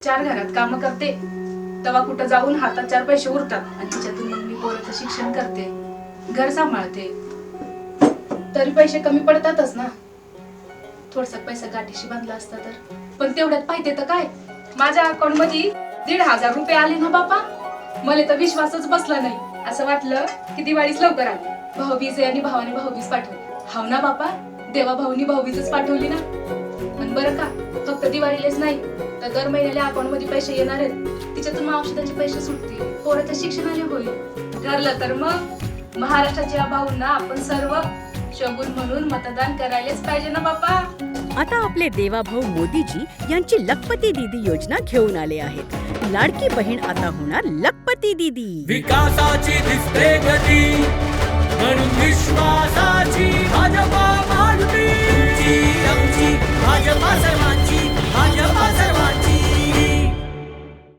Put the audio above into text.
चार घरात काम करते तेव्हा कुठं जाऊन हातात चार पैसे उरतात आणि तिच्यातून मग मी पोराचं शिक्षण करते, घर सांभाळते. तरी पैसे कमी पडतातच ना. थोडसा पैसा गाठीशी बांधला असता तर. पण तेवढ्यात पाहिजे तर काय, माझ्या अकाउंट मध्ये 1,500 रुपये आले ना बापा. मला तर विश्वासच बसला नाही. असं वाटलं की दिवाळीच लवकर आली. भाऊबीज आणि भावाने भाऊबीज पाठवली. हाव ना बापा, देवा भाऊनी भाऊबीजच पाठवली ना. पण बरं का, फक्त दिवाळीलाच नाही तर दर महिन्याला अकाउंट मध्ये पैसे येणार आहेत. तिच्यातून मग औषधाचे पैसे सुटतील, पोराच्या शिक्षणाने होईल. ठरलं तर मग महाराष्ट्राच्या भाऊंना आपण सर्व शगुन म्हणून मतदान करायलाच पाहिजे ना बापा. आता आपले देवाभाऊ मोदीजी यांची लखपती दीदी योजना घेऊन आले आहेत. लाडकी बहीण आता होणार लखपती दीदी. विकासाची दिसते गती म्हणून विश्वासाची भाजपा मांडली. आमची भाजपा सर्वांची, भाजपा सर्वांची.